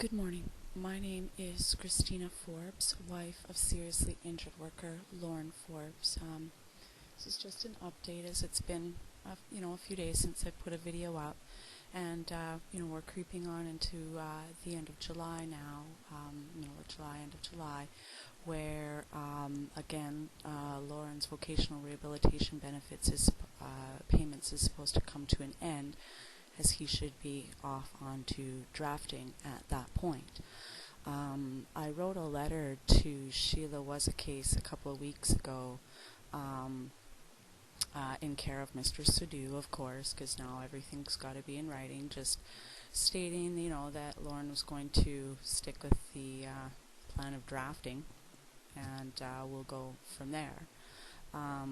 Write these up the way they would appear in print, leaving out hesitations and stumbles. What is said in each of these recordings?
Good morning. My name is Christina Forbes, wife of seriously injured worker Lauren Forbes. This is just an update as it's been a few days since I put a video up, and we're creeping on into the end of July now. End of July, where again Lauren's vocational rehabilitation benefits payments is supposed to come to an end, as he should be off onto drafting at that point. I wrote a letter to Sheila Was a Case a couple of weeks ago, in care of Mr. Sadu, of course, because now everything's got to be in writing, just stating, that Lauren was going to stick with the plan of drafting, and we'll go from there. But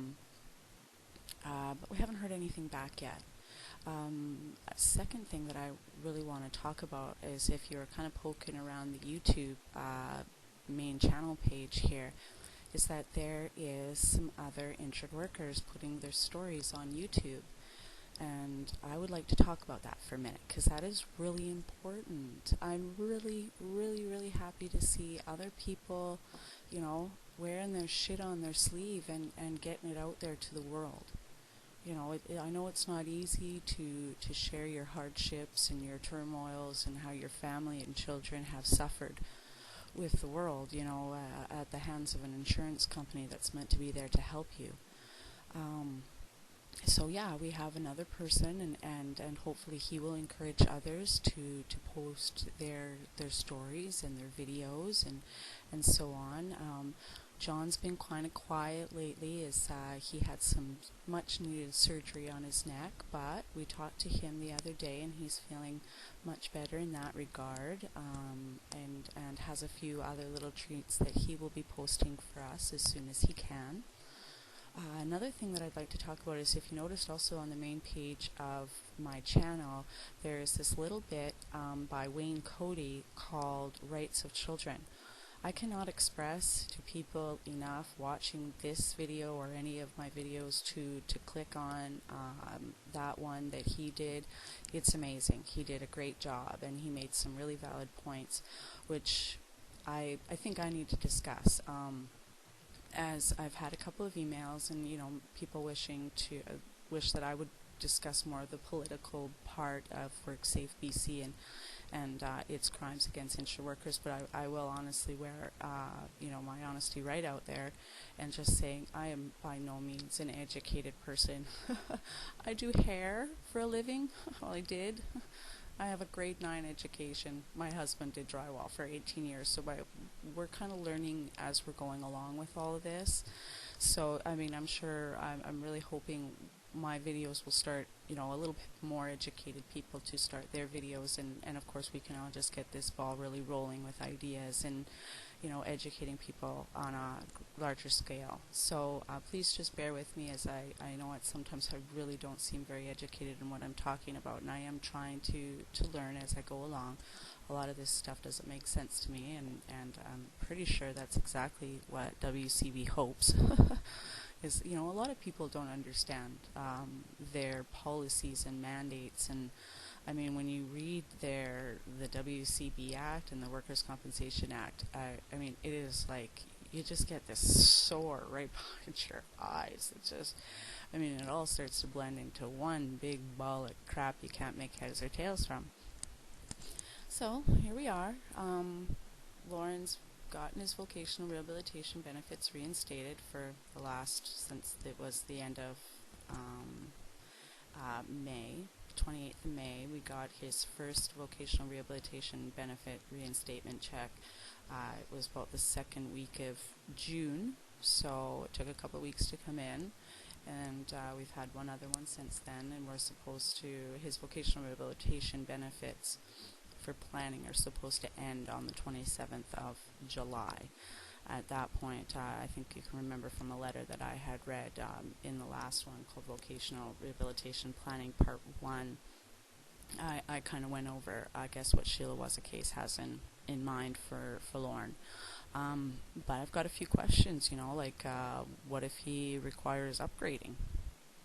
we haven't heard anything back yet. A second thing that I really want to talk about is, if you're kind of poking around the YouTube main channel page here, is that there is some other injured workers putting their stories on YouTube. And I would like to talk about that for a minute, because that is really important. I'm really, really, really happy to see other people, wearing their shit on their sleeve and getting it out there to the world. I know it's not easy to share your hardships and your turmoils and how your family and children have suffered with the world, at the hands of an insurance company that's meant to be there to help you. So yeah, we have another person, and hopefully he will encourage others to post their stories and their videos and so on. John's been kind of quiet lately, as he had some much needed surgery on his neck, but we talked to him the other day and he's feeling much better in that regard, and has a few other little treats that he will be posting for us as soon as he can. Another thing that I'd like to talk about is, if you noticed also on the main page of my channel, there's this little bit by Wayne Cody called Rights of Children. I cannot express to people enough watching this video or any of my videos to click on that one that he did. It's amazing. He did a great job, and he made some really valid points, which I think I need to discuss. As I've had a couple of emails and people wish that I would discuss more of the political part of WorkSafeBC and its crimes against injured workers, but I will honestly wear my honesty right out there and just saying I am by no means an educated person. I do hair for a living. Well, I did. I have a grade 9 education. My husband did drywall for 18 years, so we're kind of learning as we're going along with all of this. So, I'm sure, I'm really hoping my videos will start, a little bit more educated people to start their videos, and of course we can all just get this ball really rolling with ideas and, educating people on a larger scale. So please just bear with me, as I know sometimes I really don't seem very educated in what I'm talking about, and I am trying to learn as I go along. A lot of this stuff doesn't make sense to me, and I'm pretty sure that's exactly what WCB hopes. Is, a lot of people don't understand their policies and mandates, and when you read the WCB Act and the Workers' Compensation Act, it is like you just get this sore right behind your eyes. It's just, it all starts to blend into one big ball of crap you can't make heads or tails from. So here we are. Lauren's gotten his vocational rehabilitation benefits reinstated for the last, since it was the end of May, 28th of May. We got his first vocational rehabilitation benefit reinstatement check. It was about the second week of June, so it took a couple of weeks to come in, and we've had one other one since then, and we're supposed to, his vocational rehabilitation benefits for planning are supposed to end on the 27th of July. At that point, I think you can remember from a letter that I had read in the last one called Vocational Rehabilitation Planning Part 1, I kind of went over, I guess, what Sheila Was a Case has in mind for Lauren. But I've got a few questions, like what if he requires upgrading?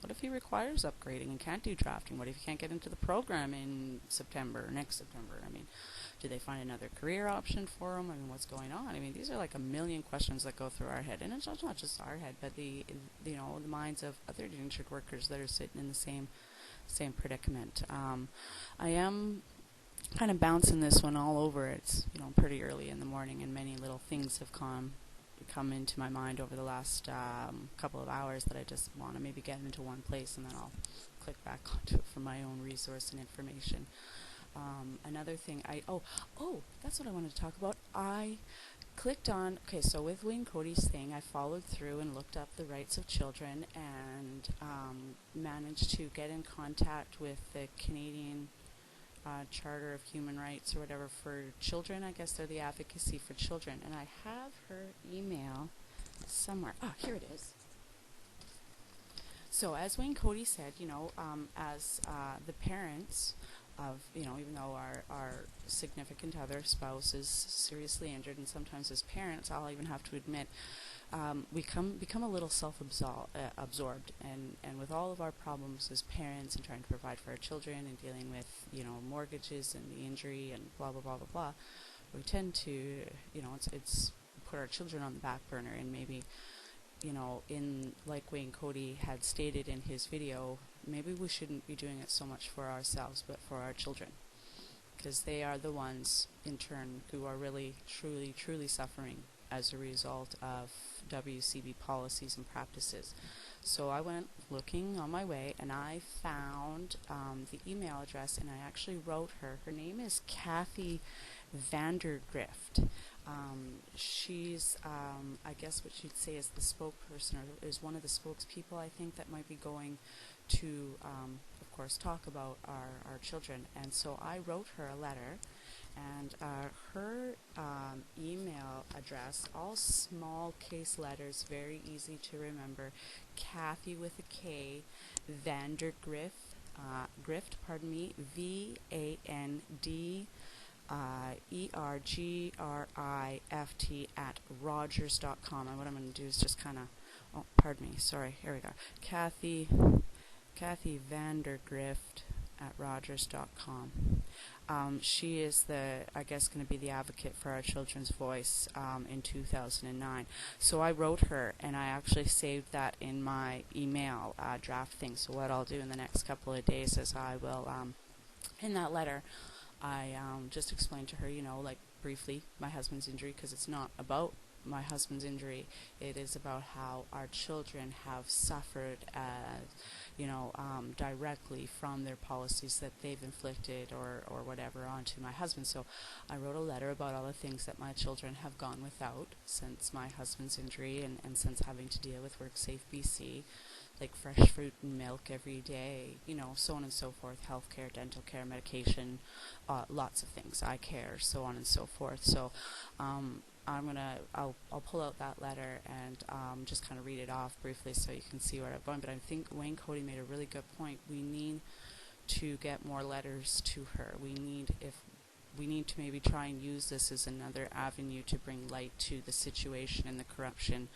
What if he requires upgrading and can't do drafting? What if he can't get into the program in September or next September? I mean, do they find another career option for him? I mean, what's going on? I mean, these are like a million questions that go through our head, and it's not just our head, but the minds of other injured workers that are sitting in the same predicament. I am kind of bouncing this one all over. It's pretty early in the morning, and many little things have come into my mind over the last couple of hours that I just want to maybe get into one place, and then I'll click back onto it for my own resource and information. Another thing, that's what I wanted to talk about. I clicked on, so with Wayne Cody's thing, I followed through and looked up the rights of children, and managed to get in contact with the Canadian Charter of Human Rights or whatever for children. I guess they're the advocacy for children, and I have her email somewhere. Here it is. So as Wayne Cody said, as the parents of, even though our significant other spouse is seriously injured, and sometimes as parents, I'll even have to admit, we become a little absorbed, and with all of our problems as parents and trying to provide for our children and dealing with, mortgages and the injury and blah, blah, blah, blah, blah, we tend to, it's put our children on the back burner, and maybe, like Wayne Cody had stated in his video, maybe we shouldn't be doing it so much for ourselves, but for our children, because they are the ones, in turn, who are really, truly suffering as a result of WCB policies and practices. So I went looking on my way, and I found the email address, and I actually wrote her. Her name is Kathy Vandergrift. She's, I guess what you'd say is the spokesperson, or is one of the spokespeople, I think, that might be going to, of course, talk about our children. And so I wrote her a letter, and her email address, all small case letters, very easy to remember, Kathy with a K, Vandergrift, VANDERGRIFT at Rogers.com. And what I'm going to do is just kind of, here we go. Kathy Vandergrift at Rogers.com. She is going to be the advocate for our children's voice in 2009. So I wrote her, and I actually saved that in my email draft thing. So what I'll do in the next couple of days is I will, in that letter, I just explained to her, briefly, my husband's injury, because it's not about my husband's injury. It is about how our children have suffered, directly from their policies that they've inflicted or whatever onto my husband. So I wrote a letter about all the things that my children have gone without since my husband's injury, and since having to deal with WorkSafeBC, like fresh fruit and milk every day, so on and so forth, healthcare, dental care, medication, lots of things, eye care, so on and so forth. So I'll pull out that letter and just kind of read it off briefly so you can see where I'm going. But I think Wayne Cody made a really good point. We need to get more letters to her. We need to maybe try and use this as another avenue to bring light to the situation and the corruption,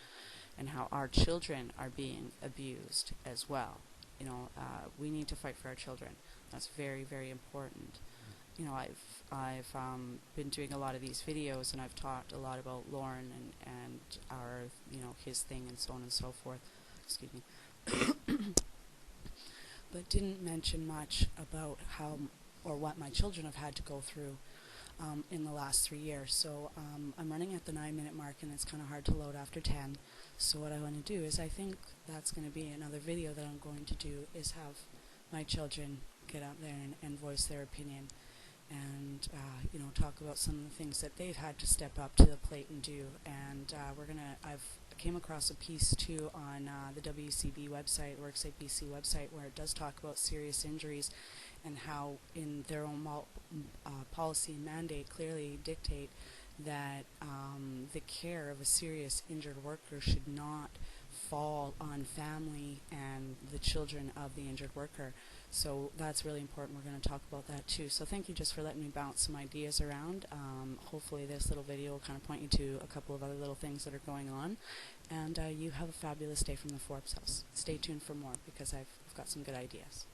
and how our children are being abused as well. We need to fight for our children. That's very, very important. I've been doing a lot of these videos, and I've talked a lot about Lauren and our, his thing and so on and so forth. Excuse me. But didn't mention much about how or what my children have had to go through in the last 3 years. So I'm running at the 9-minute mark, and it's kind of hard to load after 10. So what I want to do is, I think that's going to be another video that I'm going to do, is have my children get out there and voice their opinion, and talk about some of the things that they've had to step up to the plate and do. And I've came across a piece too on the WCB website, WorkSafeBC website, where it does talk about serious injuries, and how in their own policy and mandate clearly dictate that the care of a serious injured worker should not fall on family and the children of the injured worker. So that's really important. We're going to talk about that too. So thank you just for letting me bounce some ideas around. Hopefully this little video will kind of point you to a couple of other little things that are going on. And you have a fabulous day from the Forbes house. Stay tuned for more, because I've got some good ideas.